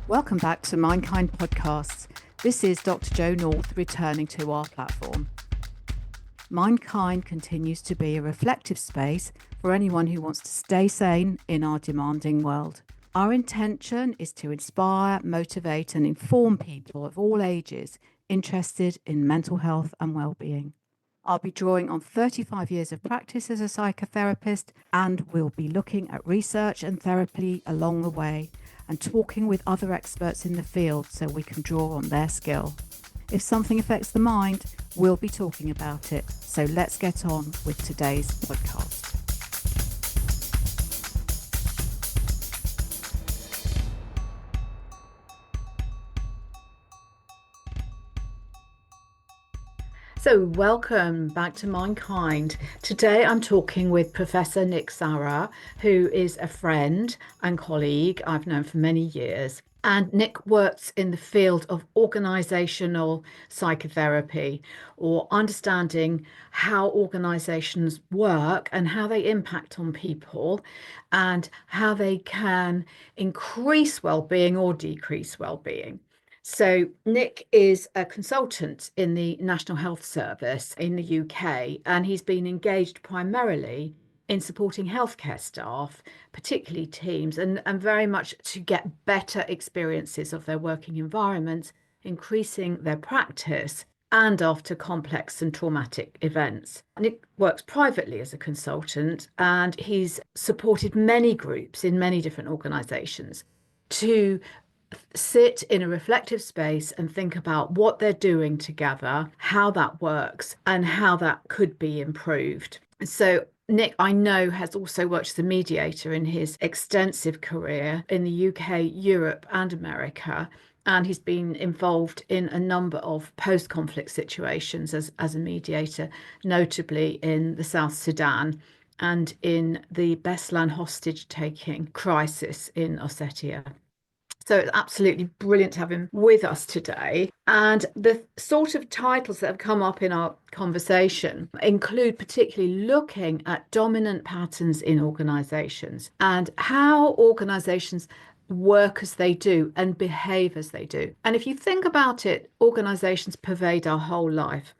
Welcome back to Mindkind Podcasts. This is Dr. Jo North returning to our platform. Mindkind continues to be a reflective space for anyone who wants to stay sane in our demanding world. Our intention is to inspire, motivate and inform people of all ages interested in mental health and well-being. I'll be drawing on 35 years of practice as a psychotherapist, and we'll be looking at research and therapy along the way and talking with other experts in the field so we can draw on their skill. If something affects the mind, we'll be talking about it. So let's get on with today's podcast. So welcome back to Mindkind. Today I'm talking with Professor Nick Sarra, who is a friend and colleague I've known for many years. And Nick works in the field of organizational psychotherapy, or understanding how organizations work and how they impact on people and how they can increase well-being or decrease well-being. So Nick is a consultant in the National Health Service in the UK, and he's been engaged primarily in supporting healthcare staff, particularly teams, and very much to get better experiences of their working environment, increasing their practice, and after complex and traumatic events. Nick works privately as a consultant, and he's supported many groups in many different organisations to sit in a reflective space and think about what they're doing together, how that works, and how that could be improved. So Nick, I know, has also worked as a mediator in his extensive career in the UK, Europe, and America. And he's been involved in a number of post-conflict situations as a mediator, notably in the South Sudan and in the Beslan hostage-taking crisis in Ossetia. So it's absolutely brilliant to have him with us today. And the sort of titles that have come up in our conversation include particularly looking at dominant patterns in organisations and how organisations work as they do and behave as they do. And if you think about it, organisations pervade our whole life.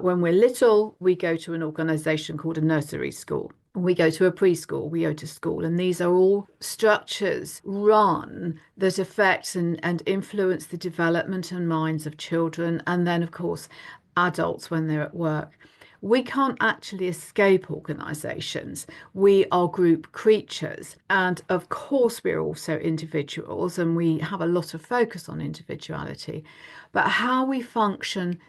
When we're little, we go to an organisation called a nursery school. We go to a preschool, we go to school, and these are all structures run that affect and influence the development and minds of children, and then, of course, adults when they're at work. We can't actually escape organisations. We are group creatures. And of course, we're also individuals, and we have a lot of focus on individuality. But how we function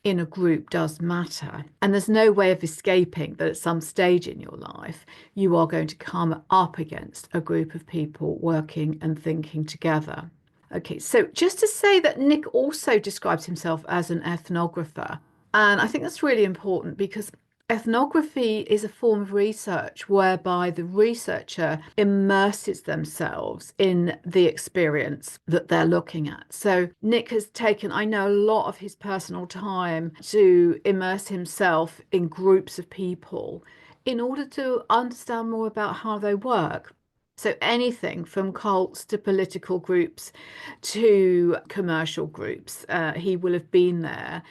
in a group does matter. And there's no way of escaping that at some stage in your life, you are going to come up against a group of people working and thinking together. Okay, so just to say that Nick also describes himself as an ethnographer. And I think that's really important because ethnography is a form of research whereby the researcher immerses themselves in the experience that they're looking at. So Nick has taken, I know, a lot of his personal time to immerse himself in groups of people in order to understand more about how they work. So anything from cults to political groups to commercial groups, he will have been there,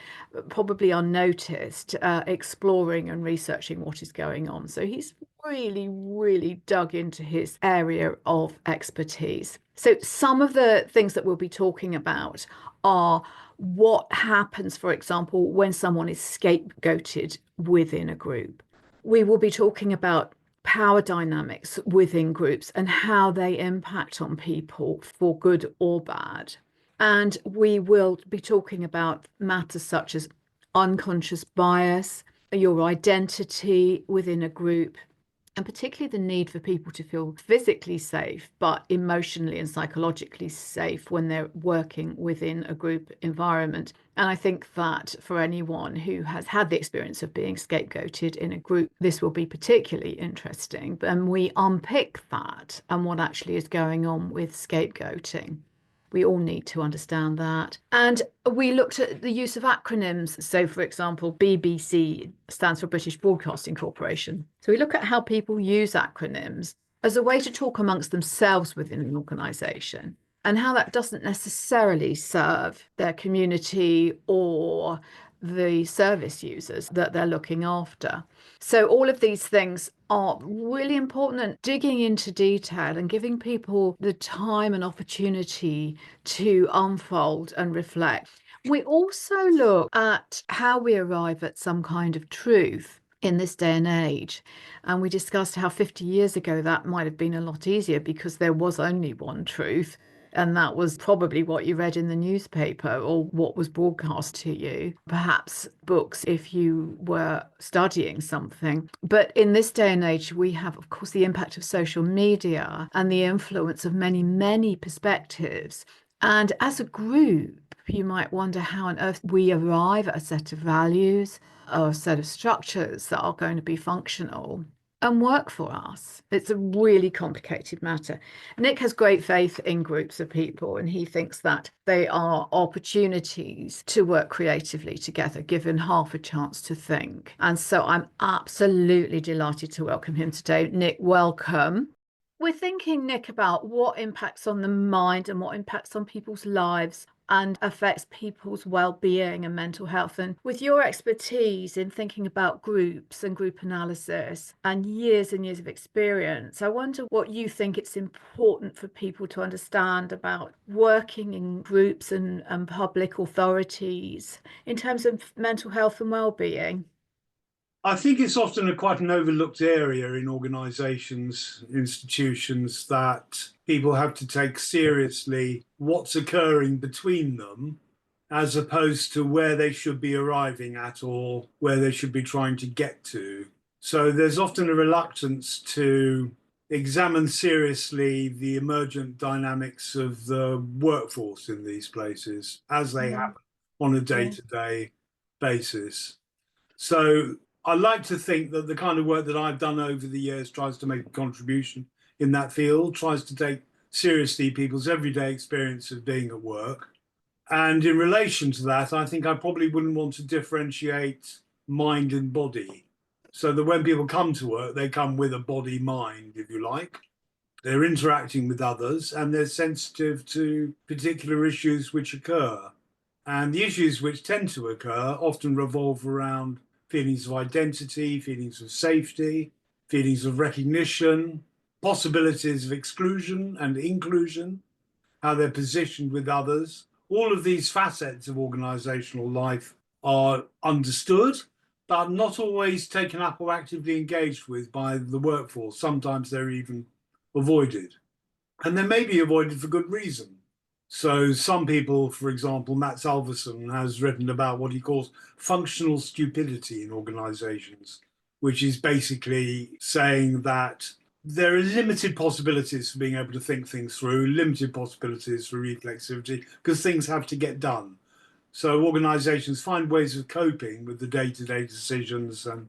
probably unnoticed, exploring and researching what is going on. So he's really, really dug into his area of expertise. So some of the things that we'll be talking about are what happens, for example, when someone is scapegoated within a group. We will be talking about power dynamics within groups and how they impact on people for good or bad. And we will be talking about matters such as unconscious bias, your identity within a group, and particularly the need for people to feel physically safe, but emotionally and psychologically safe when they're working within a group environment. And I think that for anyone who has had the experience of being scapegoated in a group, this will be particularly interesting. And we unpick that and what actually is going on with scapegoating. We all need to understand that. And we looked at the use of acronyms. So, for example, BBC stands for British Broadcasting Corporation. So we look at how people use acronyms as a way to talk amongst themselves within an organisation and how that doesn't necessarily serve their community or the service users that they're looking after. So all of these things are really important, and digging into detail and giving people the time and opportunity to unfold and reflect. We also look at how we arrive at some kind of truth in this day and age. And we discussed how 50 years ago that might have been a lot easier because there was only one truth. And that was probably what you read in the newspaper or what was broadcast to you, perhaps books if you were studying something. But in this day and age, we have, of course, the impact of social media and the influence of many, many perspectives. And as a group, you might wonder how on earth we arrive at a set of values or a set of structures that are going to be functional and work for us. It's a really complicated matter. Nick has great faith in groups of people, and he thinks that they are opportunities to work creatively together, given half a chance to think. And so I'm absolutely delighted to welcome him today. Nick, welcome. We're thinking, Nick, about what impacts on the mind and what impacts on people's lives and affects people's well-being and mental health. And with your expertise in thinking about groups and group analysis and years of experience, I wonder what you think it's important for people to understand about working in groups and public authorities in terms of mental health and well-being. I think it's often quite an overlooked area in organisations, institutions, that people have to take seriously what's occurring between them as opposed to where they should be arriving at or where they should be trying to get to. So there's often a reluctance to examine seriously the emergent dynamics of the workforce in these places as they happen on a day-to-day basis. So I like to think that the kind of work that I've done over the years tries to make a contribution in that field, tries to take seriously people's everyday experience of being at work. And in relation to that, I think I probably wouldn't want to differentiate mind and body. So that when people come to work, they come with a body mind, if you like. They're interacting with others and they're sensitive to particular issues which occur. And the issues which tend to occur often revolve around feelings of identity, feelings of safety, feelings of recognition, possibilities of exclusion and inclusion, how they're positioned with others. All of these facets of organizational life are understood, but not always taken up or actively engaged with by the workforce. Sometimes they're even avoided. And they may be avoided for good reason. So some people, for example, Matt Salverson has written about what he calls functional stupidity in organizations, which is basically saying that there are limited possibilities for being able to think things through, limited possibilities for reflexivity, because things have to get done. So organizations find ways of coping with the day-to-day decisions and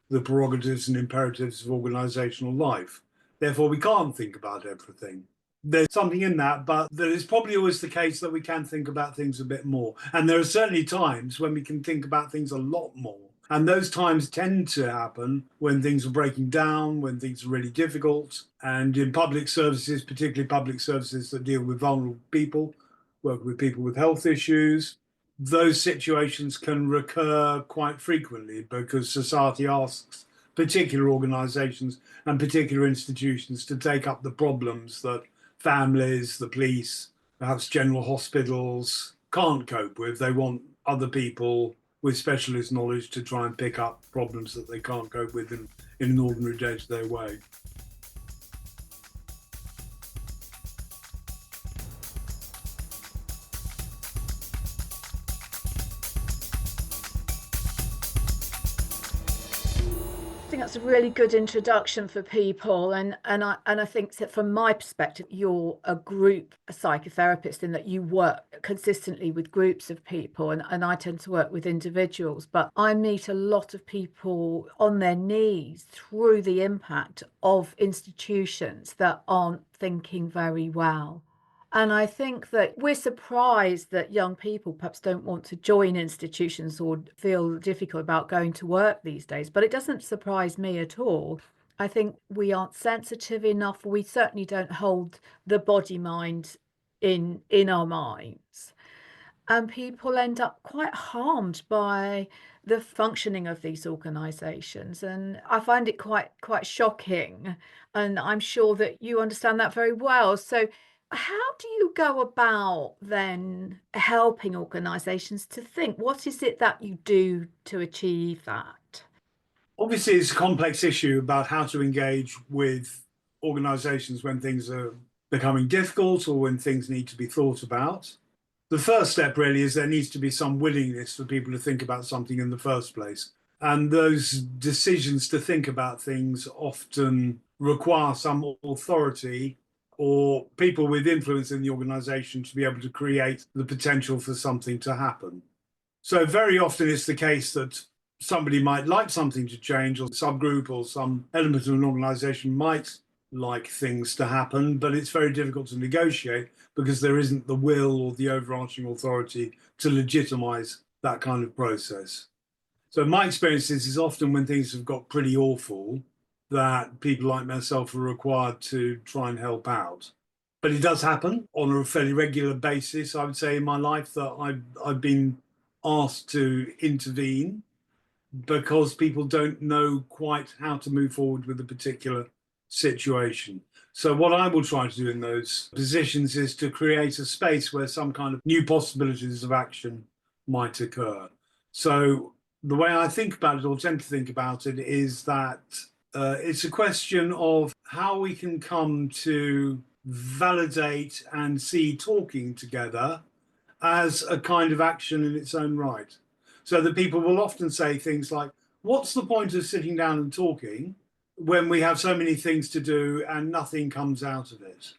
the prerogatives and imperatives of organizational life. Therefore, we can't think about everything. There's something in that, but that is probably always the case that we can think about things a bit more. And there are certainly times when we can think about things a lot more. And those times tend to happen when things are breaking down, when things are really difficult. And in public services, particularly public services that deal with vulnerable people, work with people with health issues, those situations can recur quite frequently because society asks particular organizations and particular institutions to take up the problems that families, the police, perhaps general hospitals can't cope with. They want other people with specialist knowledge to try and pick up problems that they can't cope with in an ordinary day-to-day way. I think that's a really good introduction for people, and I think that from my perspective, you're a group psychotherapist in that you work consistently with groups of people, and I tend to work with individuals, but I meet a lot of people on their knees through the impact of institutions that aren't thinking very well. And I think that we're surprised that young people perhaps don't want to join institutions or feel difficult about going to work these days, but it doesn't surprise me at all. I think we aren't sensitive enough. We certainly don't hold the body mind in our minds. And people end up quite harmed by the functioning of these organizations. And I find it quite shocking. And I'm sure that you understand that very well. So how do you go about then helping organizations to think? What is it that you do to achieve that? Obviously, it's a complex issue about how to engage with organizations when things are becoming difficult or when things need to be thought about. The first step really is there needs to be some willingness for people to think about something in the first place. And those decisions to think about things often require some authority or people with influence in the organization to be able to create the potential for something to happen. So very often it's the case that somebody might like something to change, or subgroup or some element of an organization might like things to happen, but it's very difficult to negotiate because there isn't the will or the overarching authority to legitimize that kind of process. So my experience is often when things have got pretty awful that people like myself are required to try and help out. But it does happen on a fairly regular basis. I would say in my life that I've been asked to intervene because people don't know quite how to move forward with a particular situation. So, what I will try to do in those positions is to create a space where some kind of new possibilities of action might occur. So, the way I think about it, or tend to think about it, is that it's a question of how we can come to validate and see talking together as a kind of action in its own right. So that people will often say things like, what's the point of sitting down and talking when we have so many things to do and nothing comes out of it?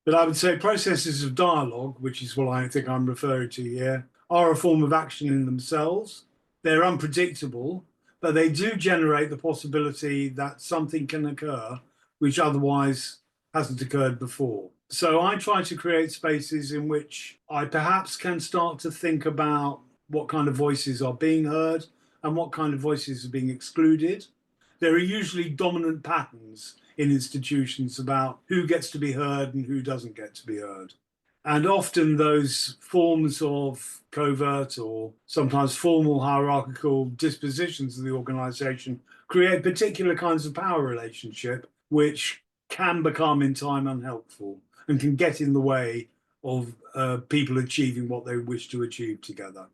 But I would say processes of dialogue, which is what I think I'm referring to here, are a form of action in themselves. They're unpredictable, but they do generate the possibility that something can occur which otherwise hasn't occurred before. So I try to create spaces in which I perhaps can start to think about what kind of voices are being heard and what kind of voices are being excluded. There are usually dominant patterns in institutions about who gets to be heard and who doesn't get to be heard. And often those forms of covert or sometimes formal hierarchical dispositions of the organization create particular kinds of power relationship, which can become in time unhelpful and can get in the way of people achieving what they wish to achieve together.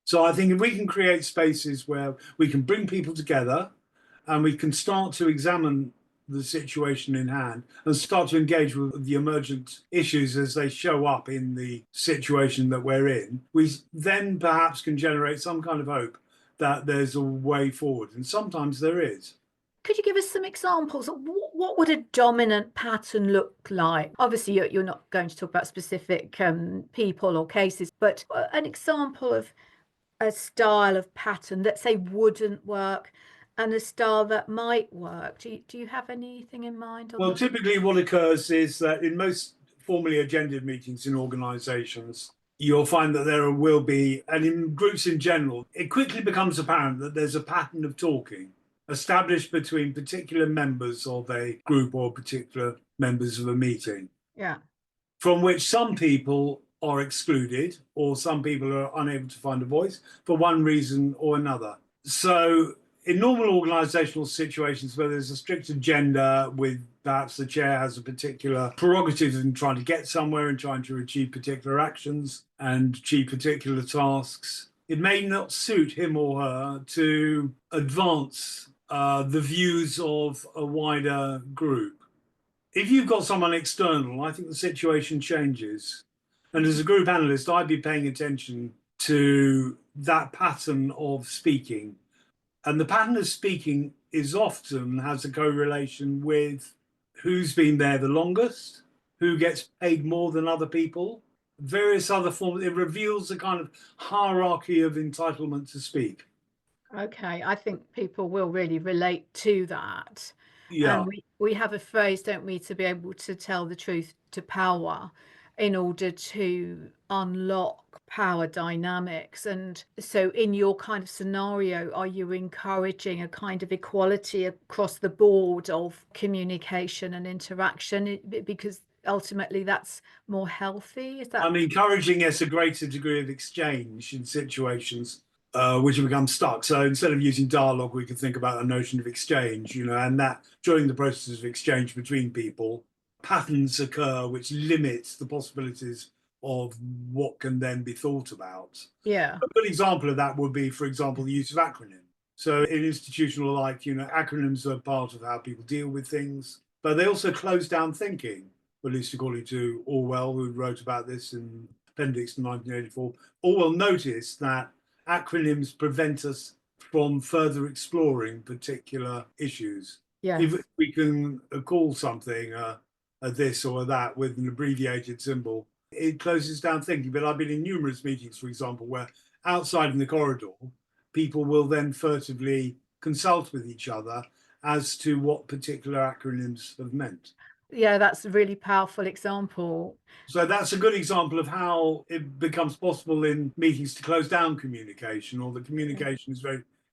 So I think if we can create spaces where we can bring people together and we can start to examine the situation in hand and start to engage with the emergent issues as they show up in the situation that we're in, we then perhaps can generate some kind of hope that there's a way forward. And sometimes there is. Could you give us some examples? What would a dominant pattern look like? Obviously, you're not going to talk about specific people or cases, but an example of a style of pattern that, say, wouldn't work and a style that might work. Do you have anything in mind on Well, that? typically what occurs is that in most formally agendaed meetings in organizations, you'll find that there will be, and in groups in general, it quickly becomes apparent that there's a pattern of talking established between particular members of a group or particular members of a meeting, Yeah. from which some people are excluded or some people are unable to find a voice for one reason or another. So in normal organizational situations where there's a strict agenda with perhaps the chair has a particular prerogative in trying to get somewhere and trying to achieve particular actions and achieve particular tasks, it may not suit him or her to advance the views of a wider group. If you've got someone external, I think the situation changes. And as a group analyst, I'd be paying attention to that pattern of speaking. And the pattern of speaking is often has a correlation with who's been there the longest, who gets paid more than other people, various other forms. It reveals a kind of hierarchy of entitlement to speak. Okay, I think people will really relate to that. And Yeah. we have a phrase, don't we, to be able to tell the truth to power in order to unlock power dynamics. And so, in your kind of scenario, are you encouraging a kind of equality across the board of communication and interaction? Because ultimately that's more healthy? Is that? I'm encouraging, yes, a greater degree of exchange in situations which have become stuck. So instead of using dialogue, we could think about a notion of exchange, and that during the process of exchange between people, patterns occur which limit the possibilities of what can then be thought about. Yeah. A good example of that would be, for example, the use of acronyms. So in institutional life, acronyms are part of how people deal with things, but they also close down thinking, at least according to Orwell, who wrote about this in Appendix to 1984. Orwell noticed that acronyms prevent us from further exploring particular issues. If Yes. we can call something a this or a that with an abbreviated symbol, it closes down thinking. But I've been in numerous meetings, for example, where outside in the corridor, people will then furtively consult with each other as to what particular acronyms have meant. Yeah, that's a really powerful example. So that's a good example of how it becomes possible in meetings to close down communication, or the Yeah. communication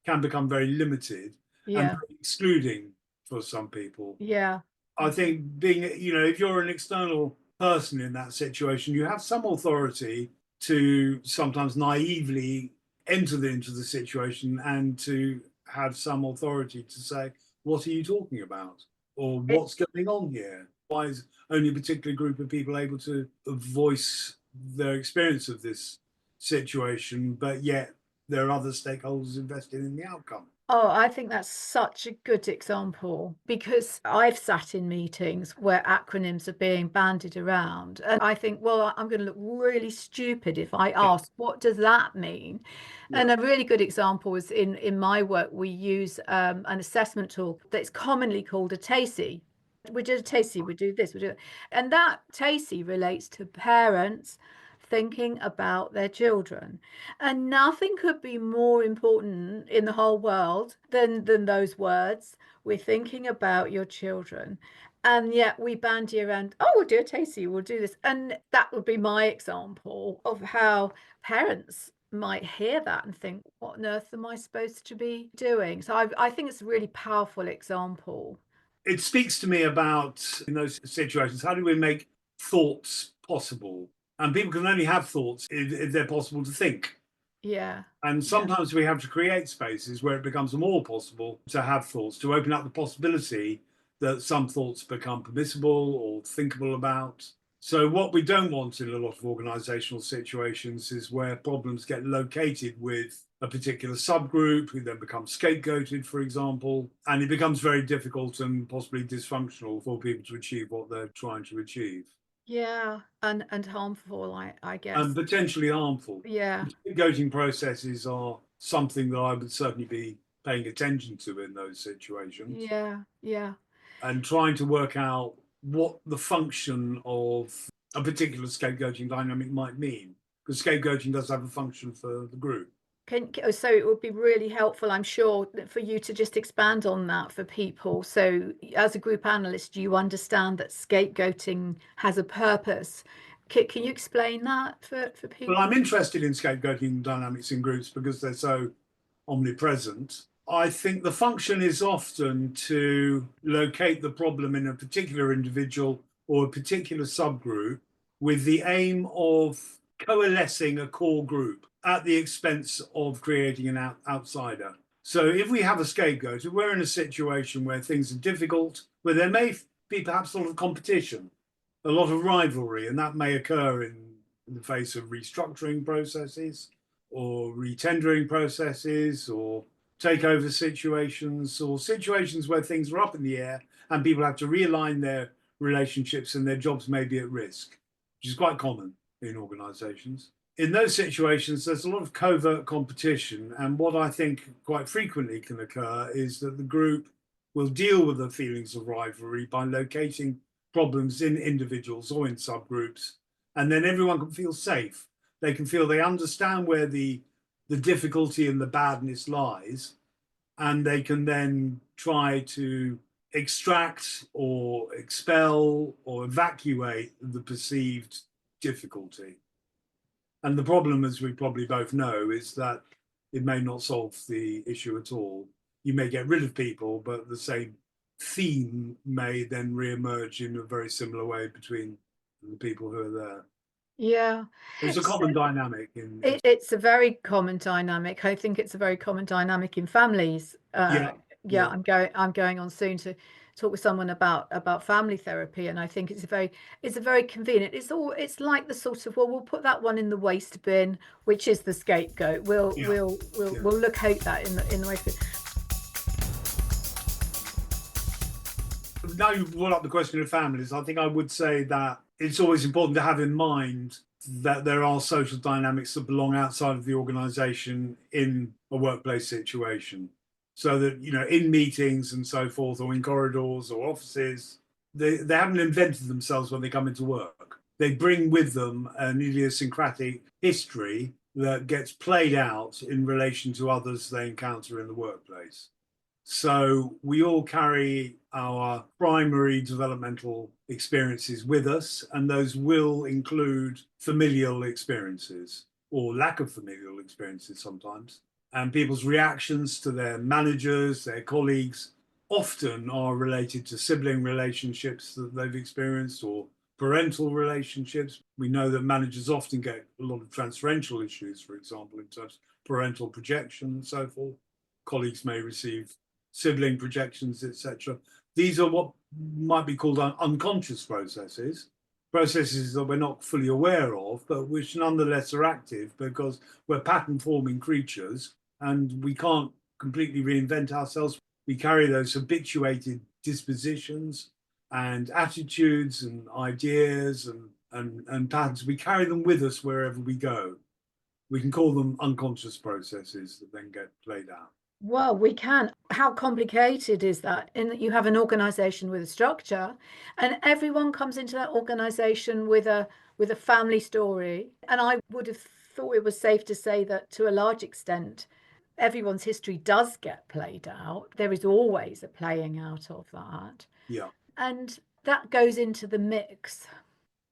can become very limited and Yeah. very excluding for some people. Yeah. I think being, if you're an external person in that situation, you have some authority to sometimes naively enter into the situation and to have some authority to say, what are you talking about? Or It, what's going on here? Why is only a particular group of people able to voice their experience of this situation, but yet there are other stakeholders invested in the outcome? Oh, I think that's such a good example because I've sat in meetings where acronyms are being bandied around. And I think, well, I'm going to look really stupid if I Yeah, ask, what does that mean? yeah. And a really good example is in my work, we use an assessment tool that's commonly called a TACI. We do a TACI, we do this, we do it. And that TACI relates to parents thinking about their children. And nothing could be more important in the whole world than those words. We're thinking about your children. And yet we bandy around, oh, we'll do a tasty, we'll do this. And that would be my example of how parents might hear that and think, what on earth am I supposed to be doing? So I think it's a really powerful example. It speaks to me about, in those situations, how do we make thoughts possible? And people can only have thoughts if they're possible to think. Yeah. And Yeah. sometimes we have to create spaces where it becomes more possible to have thoughts, to open up the possibility that some thoughts become permissible or thinkable about. So, what we don't want in a lot of organizational situations is where problems get located with a particular subgroup who then becomes scapegoated, for example, and it becomes very difficult and possibly dysfunctional for people to achieve what they're trying to achieve, Yeah. And harmful, I and guess. potentially harmful. Yeah. Scapegoating processes are something that I would certainly be paying attention to in those situations, Yeah. Yeah. and trying to work out what the function of a particular scapegoating dynamic might mean, because scapegoating does have a function for the group. So it would be really helpful, I'm sure, for you to just expand on that for people. So as a group analyst, you understand that scapegoating has a purpose. Can you explain that for But people? I'm interested in scapegoating dynamics in groups because they're so omnipresent. I think the function is often to locate the problem in a particular individual or a particular subgroup with the aim of coalescing a core group at the expense of creating an outsider. So if we have a scapegoat, if we're in a situation where things are difficult, where there may be perhaps a lot of competition, a lot of rivalry, and that may occur in the face of restructuring processes or retendering processes or takeover situations or situations where things are up in the air and people have to realign their relationships and their jobs may be at risk, which is quite common in organizations. In those situations, there's a lot of covert competition. And what I think quite frequently can occur is that the group will deal with the feelings of rivalry by locating problems in individuals or in subgroups. And then everyone can feel safe. They can feel they understand where the difficulty and the badness lies, and they can then try to extract or expel or evacuate the perceived difficulty. And the problem, as we probably both know, is that it may not solve the issue at all. You may get rid of people, but the same theme may then re-emerge in a very similar way between the people who are there. Yeah. There's a So common dynamic in it's a very common dynamic. I think it's a very common dynamic in families. yeah, Yeah, yeah. I'm going on soon to talk with someone about family therapy, and I think it's a very convenient. It's like the sort of, well, we'll put that one in the waste bin, which is the scapegoat. Yeah, yeah. We'll locate that in the waste bin. Now you've brought up the question of families, I think I would say that it's always important to have in mind that there are social dynamics that belong outside of the organization in a workplace situation. So that, in meetings and so forth, or in corridors or offices, they haven't invented themselves when they come into work. They bring with them an idiosyncratic history that gets played out in relation to others they encounter in the workplace. So we all carry our primary developmental experiences with us, and those will include familial experiences or lack of familial experiences sometimes. And people's reactions to their managers, their colleagues, often are related to sibling relationships that they've experienced or parental relationships. We know that managers often get a lot of transferential issues, for example, in terms of parental projection and so forth. Colleagues may receive sibling projections, etc. These are what might be called unconscious processes that we're not fully aware of, but which nonetheless are active because we're pattern forming creatures and we can't completely reinvent ourselves. We carry those habituated dispositions and attitudes and ideas and patterns. We carry them with us wherever we go. We can call them unconscious processes that then get played out. Well, we can. How complicated is that? In that you have an organization with a structure, and everyone comes into that organization with a family story. And I would have thought it was safe to say that to a large extent, everyone's history does get played out. There is always a playing out of that. Yeah. And that goes into the mix.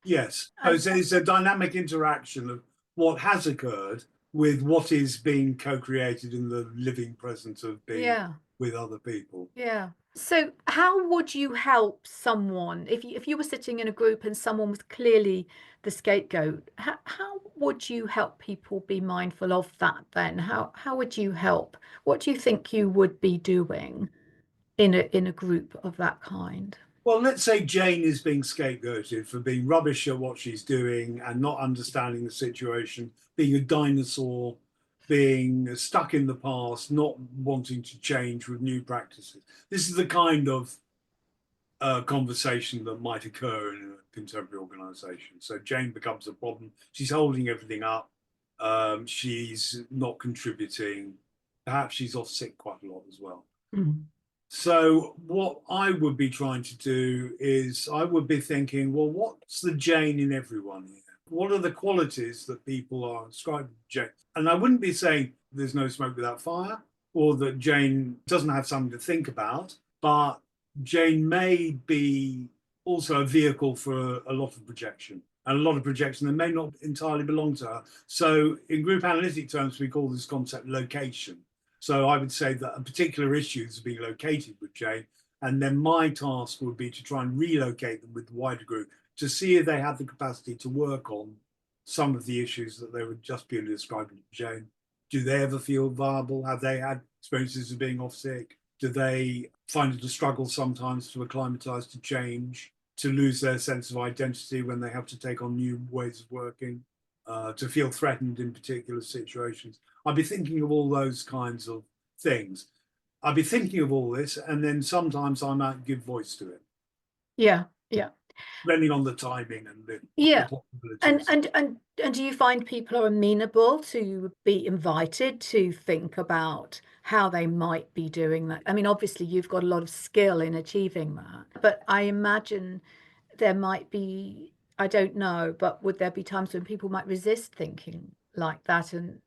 Yes. So And it's a dynamic interaction of what has occurred with what is being co-created in the living presence of being yeah. with other people. Yeah. So how would you help someone if you were sitting in a group and someone was clearly the scapegoat? How would you help people be mindful of that then? How would you help? What do you think you would be doing in a group of that kind? Well, let's say Jane is being scapegoated for being rubbish at what she's doing and not understanding the situation, being a dinosaur, being stuck in the past, not wanting to change with new practices. This is the kind of conversation that might occur in a contemporary organization. So Jane becomes a problem. She's holding everything up. She's not contributing. Perhaps she's off sick quite a lot as well. Mm. So what I would be trying to do is I would be thinking, well, what's the Jane in everyone here? What are the qualities that people are ascribing to Jane? And I wouldn't be saying there's no smoke without fire or that Jane doesn't have something to think about, but Jane may be also a vehicle for a lot of projection. And a lot of projection that may not entirely belong to her. So in group analytic terms, we call this concept location. So I would say that a particular issues are being located with Jane, and then my task would be to try and relocate them with the wider group to see if they have the capacity to work on some of the issues that they were just purely describing to Jane. Do they ever feel viable? Have they had experiences of being off sick? Do they find it a struggle sometimes to acclimatize to change, to lose their sense of identity when they have to take on new ways of working, to feel threatened in particular situations? I'd be thinking of all those kinds of things. I'd be thinking of all this, and then sometimes I might give voice to it, Yeah, yeah. depending on the timing and the Yeah. And possibilities. and and and do you find people are amenable to be invited to think about how they might be doing that? I mean, obviously you've got a lot of skill in achieving that, but I imagine there might be, I don't know, but would there be times when people might resist thinking like that and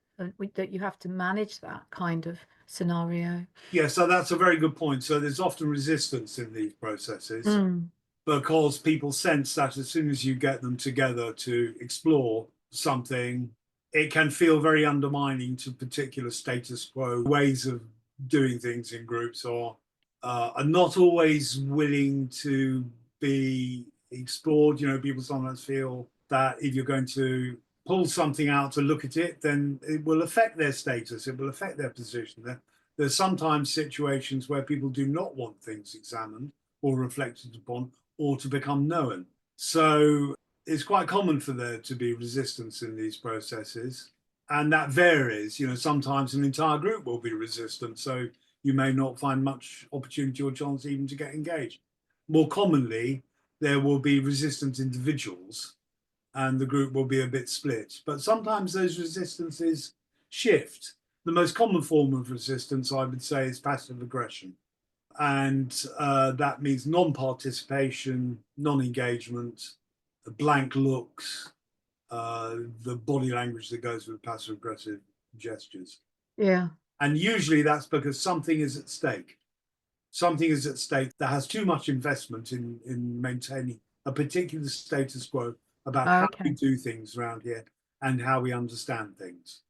that you have to manage that kind of scenario? Yeah, so that's a very good point. So there's often resistance in these processes Mm. because people sense that as soon as you get them together to explore something, it can feel very undermining to particular status quo ways of doing things in groups or are not always willing to be explored. People sometimes feel that if you're going to pull something out to look at it, then it will affect their status, it will affect their position. There's sometimes situations where people do not want things examined or reflected upon or to become known. So it's quite common for there to be resistance in these processes. And that varies. Sometimes an entire group will be resistant. So you may not find much opportunity or chance even to get engaged. More commonly, there will be resistant individuals and the group will be a bit split. But sometimes those resistances shift. The most common form of resistance, I would say, is passive aggression. And that means non participation, non engagement, blank looks, the body language that goes with passive aggressive gestures. Yeah. And usually that's because something is at stake. Something is at stake that has too much investment in maintaining a particular status quo about how we Okay. do things around here and how we understand things.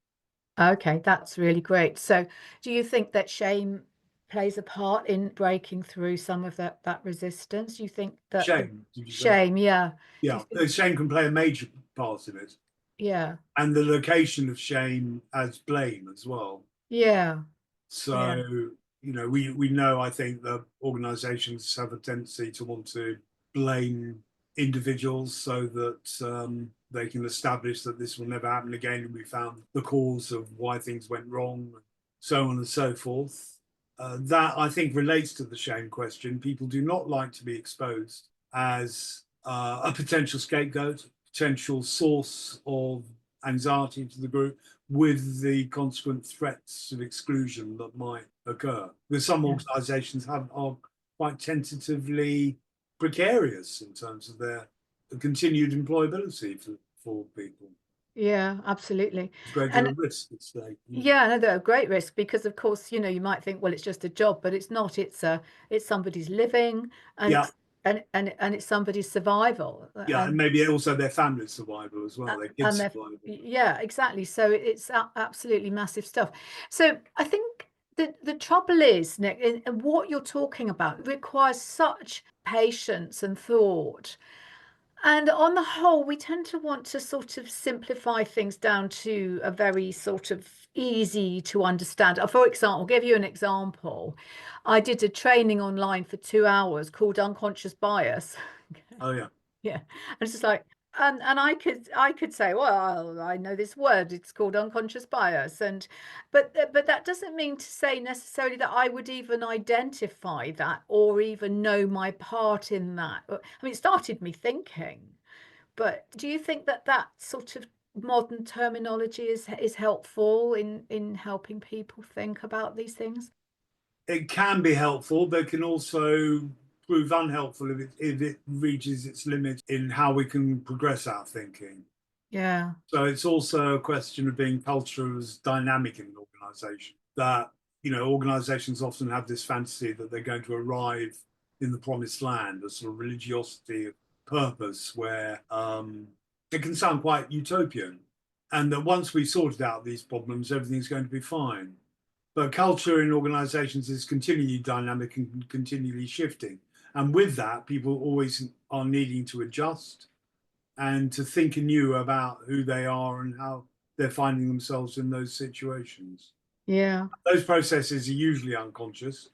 Okay, that's really great. So, do you think that shame plays a part in breaking through some of that resistance? Do you think that the Shame, did you say? shame, yeah. Do you Yeah, think, shame can play a major part in it. yeah, And the location of shame as blame as well. yeah, yeah, So, we know, I think, that organizations have a tendency to want to blame individuals so that they can establish that this will never happen again. And we found the cause of why things went wrong, so on and so forth. That, I think, relates to the shame question. People do not like to be exposed as a potential scapegoat, potential source of anxiety to the group, with the consequent threats of exclusion that might occur. Because some yeah, organisations are quite tentatively precarious in terms of their continued employability for people. yeah, absolutely. There's a great deal And of risk at stake. yeah, no, they're a great risk because, of course, you might think, well, it's just a job, but it's not. It's somebody's living, and Yeah, and it's somebody's survival, yeah, and maybe also their family survival as well, their and kids' they're, survival. yeah, exactly. So it's absolutely massive stuff. So I think the trouble is, Nick, and what you're talking about requires such patience and thought. And on the whole, we tend to want to sort of simplify things down to a very sort of easy to understand. For example, I'll give you an example. I did a training online for 2 hours called unconscious bias. Oh yeah, Yeah. And it's just like, and I could say, well, I know this word, it's called unconscious bias. And but that doesn't mean to say necessarily that I would even identify that or even know my part in that. I mean, it started me thinking, but do you think that that sort of modern terminology is helpful in helping people think about these things? it can be helpful, but it can also prove unhelpful if it reaches its limit in how we can progress our thinking. Yeah. So it's also a question of being culture as dynamic in an organization. That, organizations often have this fantasy that they're going to arrive in the promised land, a sort of religiosity of purpose where it can sound quite utopian. And that once we've sorted out these problems, everything's going to be fine. But culture in organizations is continually dynamic and continually shifting. And with that, people always are needing to adjust and to think anew about who they are and how they're finding themselves in those situations. Yeah. Those processes are usually unconscious.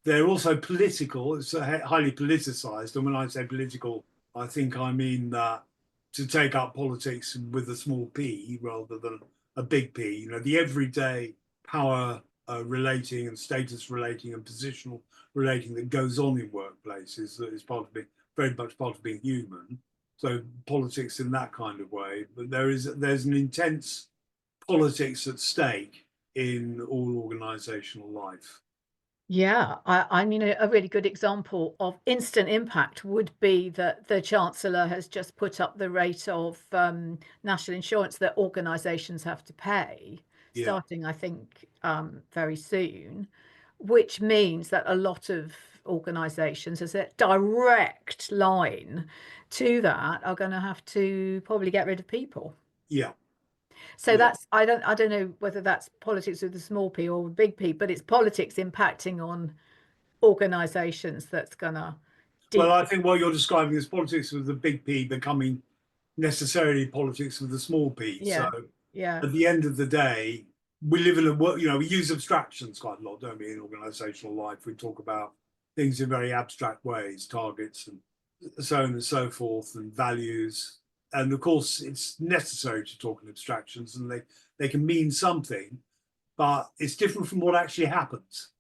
They're also political, it's highly politicized. And when I say political, I think I mean that to take up politics with a small p rather than a big P, the everyday power relating and status relating and positional relating that goes on in workplaces that is part of being very much part of being human. So politics in that kind of way, but there's an intense politics at stake in all organizational life. Yeah, I mean, a really good example of instant impact would be that the Chancellor has just put up the rate of national insurance that organisations have to pay, Yeah, starting, I think, very soon, which means that a lot of organisations, as a direct line to that, are going to have to probably get rid of people. yeah, So yeah. that's I don't know whether that's politics with a small p or a big P, but it's politics impacting on organizations that's gonna Well, I deeply, think what you're describing is politics with the big P becoming necessarily politics with the small p. So yeah, yeah, at the end of the day, we live in a world, we use abstractions quite a lot, don't we, in organizational life? We talk about things in very abstract ways, targets and so on and so forth, and values. And of course, it's necessary to talk in abstractions, and they can mean something, but it's different from what actually happens.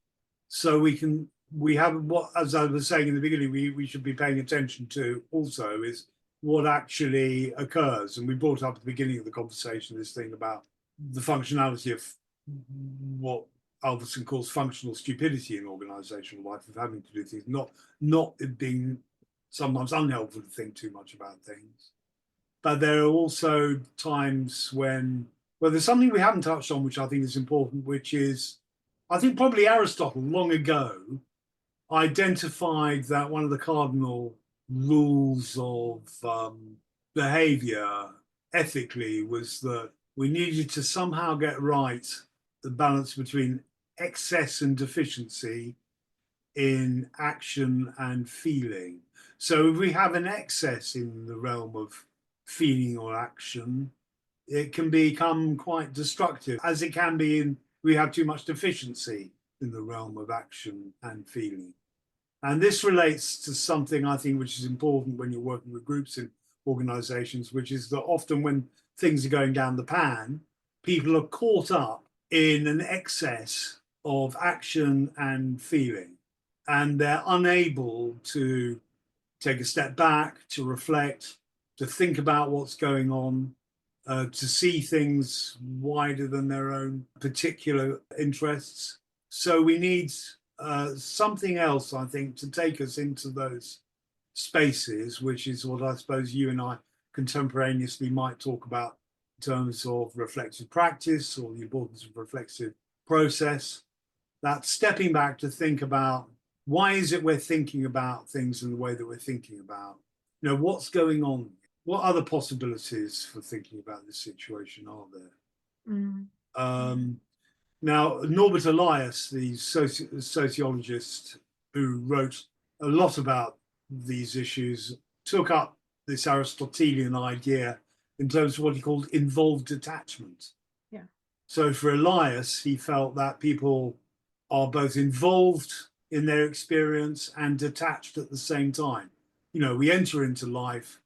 So we have what, as I was saying in the beginning, we should be paying attention to also is what actually occurs. And we brought up at the beginning of the conversation this thing about the functionality of what Alverson calls functional stupidity in organizational life, of having to do things, not it being sometimes unhelpful to think too much about things. But there are also times when, well, there's something we haven't touched on, which I think is important, which is, I think probably Aristotle long ago identified that one of the cardinal rules of behavior ethically was that we needed to somehow get right the balance between excess and deficiency in action and feeling. So if we have an excess in the realm of feeling or action, it can become quite destructive, as it can be in we have too much deficiency in the realm of action and feeling. And this relates to something I think which is important when you're working with groups in organizations, which is that often when things are going down the pan, people are caught up in an excess of action and feeling, and they're unable to take a step back, to reflect, to think about what's going on, to see things wider than their own particular interests. So we need something else, I think, to take us into those spaces, which is what I suppose you and I contemporaneously might talk about in terms of reflective practice or the importance of reflexive process. That stepping back to think about why is it we're thinking about things in the way that we're thinking about? What's going on? What other possibilities for thinking about this situation are there? mm, yeah, Um, Now, Norbert Elias, the sociologist who wrote a lot about these issues, took up this Aristotelian idea in terms of what he called involved attachment. yeah, So for Elias, he felt that people are both involved in their experience and detached at the same time. We enter into life,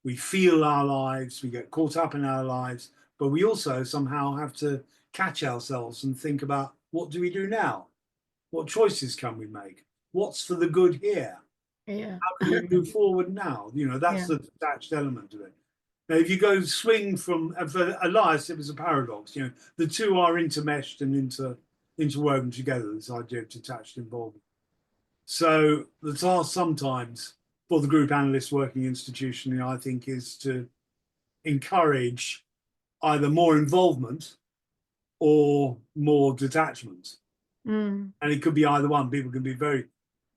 we feel our lives, we get caught up in our lives, but we also somehow have to catch ourselves and think about what do we do now? What choices can we make? What's for the good here? yeah, How can we move forward now? That's yeah, the detached element of it. Now, if you go swing from, for Elias, it was a paradox. The two are intermeshed and interwoven together, this idea of detached involvement. So the task sometimes for the group analysts working institutionally, I think, is to encourage either more involvement or more detachment. mm, And it could be either one. People can be very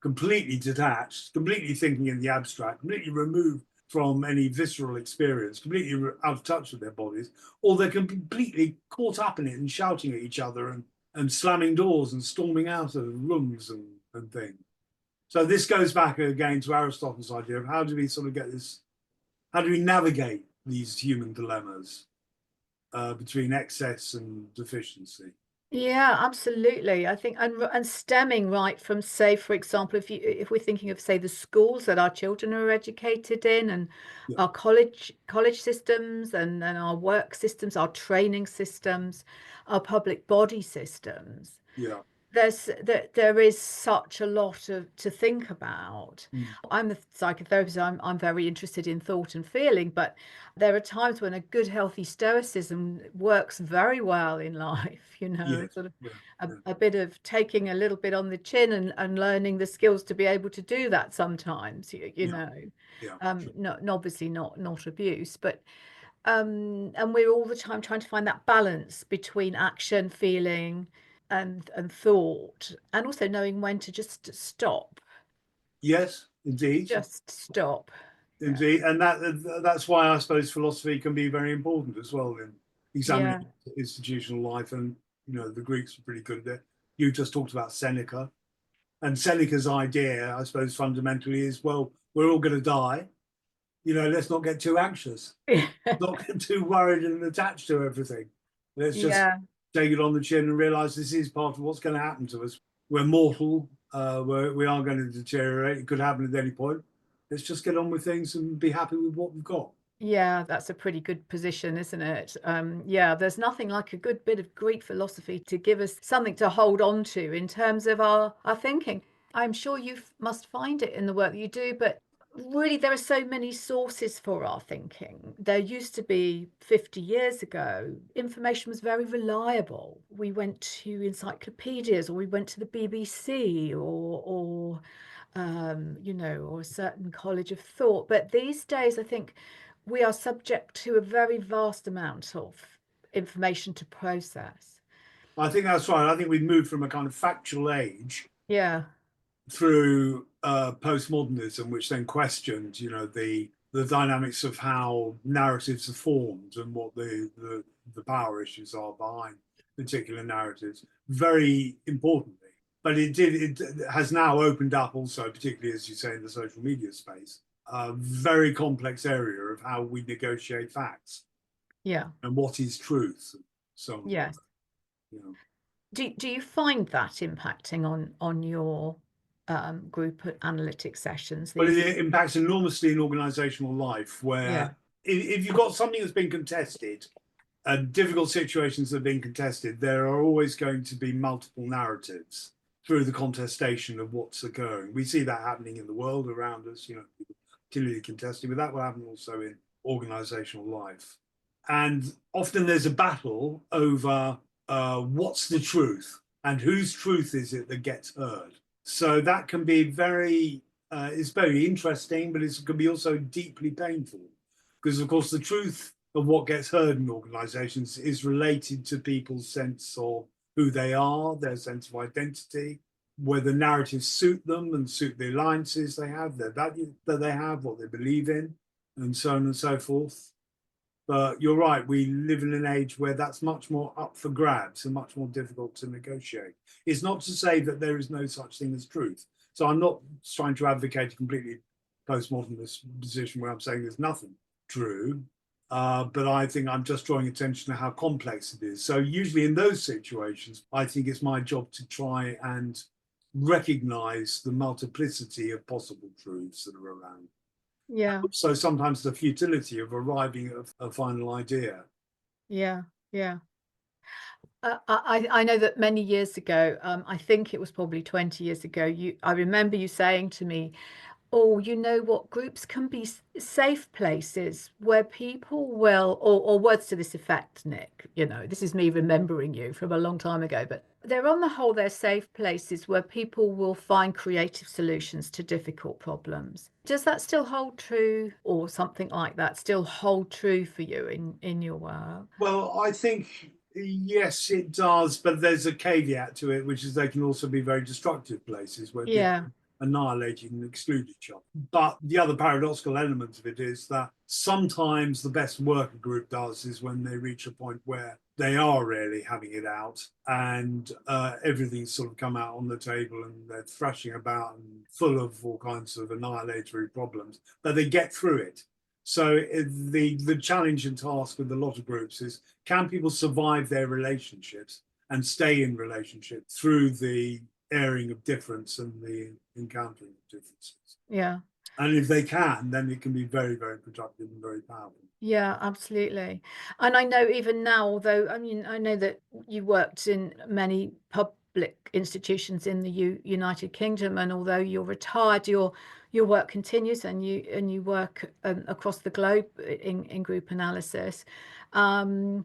completely detached, completely thinking in the abstract, completely removed from any visceral experience, completely out of touch with their bodies, or they're completely caught up in it and shouting at each other and slamming doors and storming out of rooms and things. So this goes back again to Aristotle's idea of how do we sort of get this, how do we navigate these human dilemmas between excess and deficiency? yeah, absolutely. I think, and stemming right from, say, for example, if we're thinking of, say, the schools that our children are educated in, and Yeah, our college systems, and our work systems, our training systems, our public body systems. yeah, There is such a lot to think about. mm. I'm a psychotherapist. I'm very interested in thought and feeling, but there are times when a good, healthy stoicism works very well in life. Yes, Sort of yeah, a, yeah, a bit of taking a little bit on the chin and learning the skills to be able to do that sometimes. yeah, yeah, sure. Not obviously not abuse, but and we're all the time trying to find that balance between action, feeling, and thought, and also knowing when to just stop. Yes, indeed, Just stop. Yeah. indeed, and that's why I suppose philosophy can be very important as well in examining Yeah. institutional life. And the Greeks are pretty good at it. You just talked about Seneca. And Seneca's idea, I suppose, fundamentally is, well, we're all going to die. Let's not get too anxious, not get too worried and attached to everything. Let's just Yeah. take it on the chin and realize this is part of what's going to happen to us. We're mortal. We are going to deteriorate. It could happen at any point. Let's just get on with things and be happy with what we've got. Yeah, that's a pretty good position, isn't it? Yeah, there's nothing like a good bit of Greek philosophy to give us something to hold on to in terms of our thinking. I'm sure you must find it in the work that you do, but really there are so many sources for our thinking. There used to be 50 years ago, information was very reliable. We went to encyclopedias or we went to the BBC or a certain college of thought. But these days, I think we are subject to a very vast amount of information to process. I think that's right. I think we've moved from a kind of factual age Yeah, through postmodernism, which then questioned, the dynamics of how narratives are formed and what the power issues are behind particular narratives. Very importantly, but it has now opened up also, particularly as you say in the social media space, a very complex area of how we negotiate facts yeah, and what is truth, and so on. yes. You know. Do you find that impacting on your group analytic sessions? Well, These, it impacts enormously in organizational life, yeah, where if you've got something that's been contested and difficult situations that have been contested, there are always going to be multiple narratives through the contestation of what's occurring. We see that happening in the world around us, people continually contesting, but that will happen also in organizational life. And often there's a battle over what's the truth and whose truth is it that gets heard. So that can be it's very interesting, but it can be also deeply painful because, of course, the truth of what gets heard in organizations is related to people's sense of who they are, their sense of identity, whether narratives suit them and suit the alliances they have, their value that they have, what they believe in, and so on and so forth. But you're right, we live in an age where that's much more up for grabs and much more difficult to negotiate. It's not to say that there is no such thing as truth. So I'm not trying to advocate a completely postmodernist position where I'm saying there's nothing true. But I think I'm just drawing attention to how complex it is. So usually in those situations, I think it's my job to try and recognize the multiplicity of possible truths that are around. yeah, So sometimes the futility of arriving at a final idea. yeah, yeah. I know that many years ago, I think it was probably 20 years ago, I remember you saying to me, oh, you know what? Groups can be safe places where people will, or words to this effect, Nick, this is me remembering you from a long time ago, but they're on the whole, they're safe places where people will find creative solutions to difficult problems. Does that still hold true, or something like that still hold true for you in your work? Well, I think, yes, it does, but there's a caveat to it, which is they can also be very destructive places where people Yeah, annihilate and exclude each other. But the other paradoxical element of it is that sometimes the best work a group does is when they reach a point where they are really having it out and everything's sort of come out on the table and they're thrashing about and full of all kinds of annihilatory problems, but they get through it. So the challenge and task with a lot of groups is, can people survive their relationships and stay in relationship through the airing of difference and the encountering of differences? yeah. And if they can, then it can be very, very productive and very powerful. Yeah, absolutely. And I know even now, although I mean, I know that you worked in many public institutions in the United Kingdom, and although you're retired, your work continues, and you work across the globe in group analysis. Um,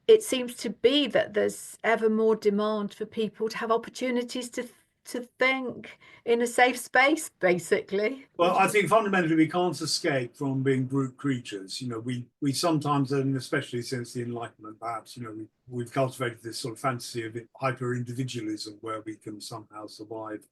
it seems to be that there's ever more demand for people to have opportunities to think in a safe space, basically. Well, I think fundamentally we can't escape from being group creatures. We sometimes, and especially since the Enlightenment, perhaps, we've cultivated this sort of fantasy of hyper individualism where we can somehow survive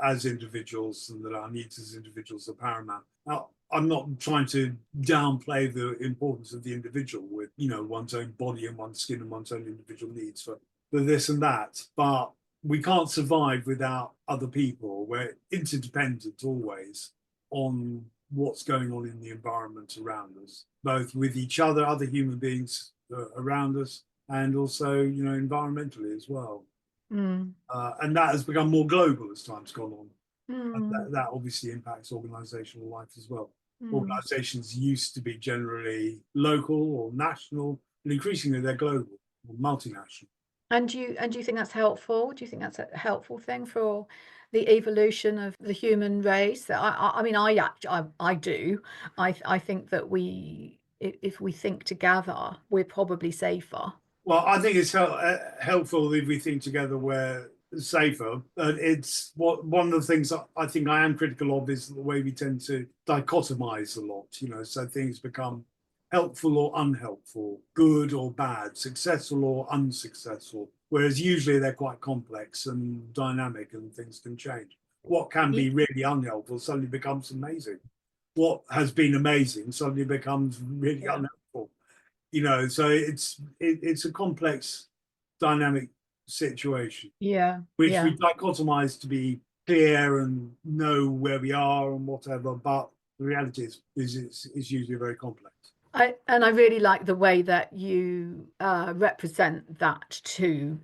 as individuals and that our needs as individuals are paramount. Now, I'm not trying to downplay the importance of the individual with, one's own body and one's skin and one's own individual needs for this and that. But we can't survive without other people. We're interdependent always on what's going on in the environment around us, both with each other, other human beings around us, and also, environmentally as well. And that has become more global as time's gone on. That obviously impacts organizational life as well. Organizations used to be generally local or national, and increasingly they're global or multinational. And do you think that's helpful? Do you think that's a helpful thing for the evolution of the human race? I mean, I do. I think that if we think together, we're probably safer. Well, I think it's helpful if we think together we're safer. It's one of the things I think I am critical of is the way we tend to dichotomize a lot, so things become helpful or unhelpful, good or bad, successful or unsuccessful, whereas usually they're quite complex and dynamic and things can change. What can be really unhelpful suddenly becomes amazing. What has been amazing suddenly becomes really unhelpful. So it's a complex, dynamic situation. Which we dichotomize to be clear and know where we are and whatever, but the reality is it's usually very complex. I really like the way that you represent that to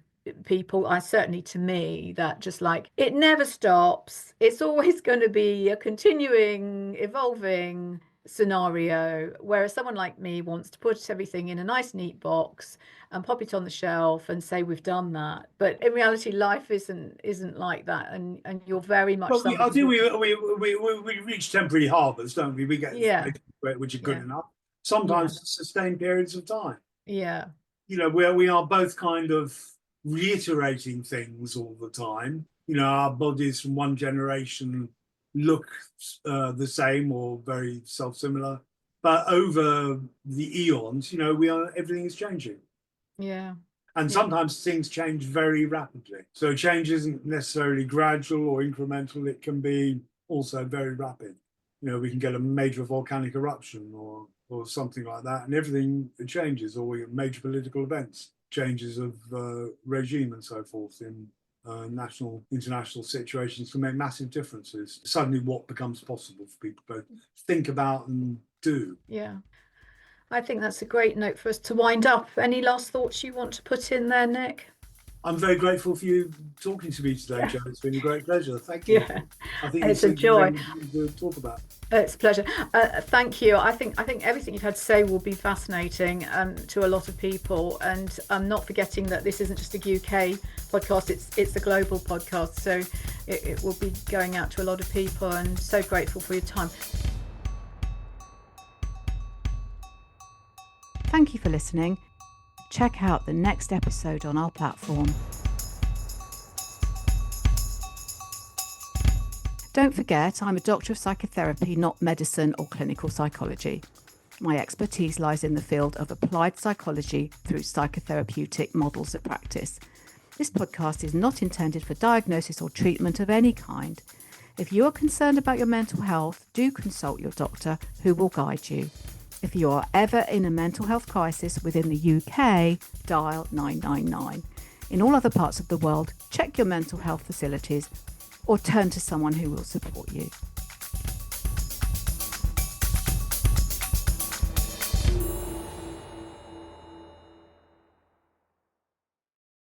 people. Certainly to me, that just like it never stops. It's always going to be a continuing, evolving scenario, whereas someone like me wants to put everything in a nice neat box and pop it on the shelf and say we've done that. But in reality, life isn't like that, and you're very much. Well, I think we reach temporary harbours, don't we? We get which are good enough. Sometimes sustained periods of time. Where we are both kind of reiterating things all the time. Our bodies from one generation look the same or very self-similar, but over the eons, everything is changing. And sometimes things change very rapidly. So change isn't necessarily gradual or incremental. It can be also very rapid. We can get a major volcanic eruption or something like that, and everything changes, or we get major political events, changes of regime and so forth in national, international situations can make massive differences. Suddenly what becomes possible for people to both think about and do. I think that's a great note for us to wind up. Any last thoughts you want to put in there, Nick? I'm very grateful for you talking to me today, Jo. It's been a great pleasure. Thank you. I think it's a joy to talk about. It's a pleasure. Thank you. I think everything you've had to say will be fascinating to a lot of people, and I'm not forgetting that this isn't just a UK podcast. It's a global podcast, so it will be going out to a lot of people. And so grateful for your time. Thank you for listening. Check out the next episode on our platform. Don't forget, I'm a Doctor of Psychotherapy, not medicine or clinical psychology. My expertise lies in the field of applied psychology through psychotherapeutic models of practice. This podcast is not intended for diagnosis or treatment of any kind. If you are concerned about your mental health, do consult your doctor, who will guide you. If you are ever in a mental health crisis within the UK, dial 999. In all other parts of the world, check your mental health facilities or turn to someone who will support you.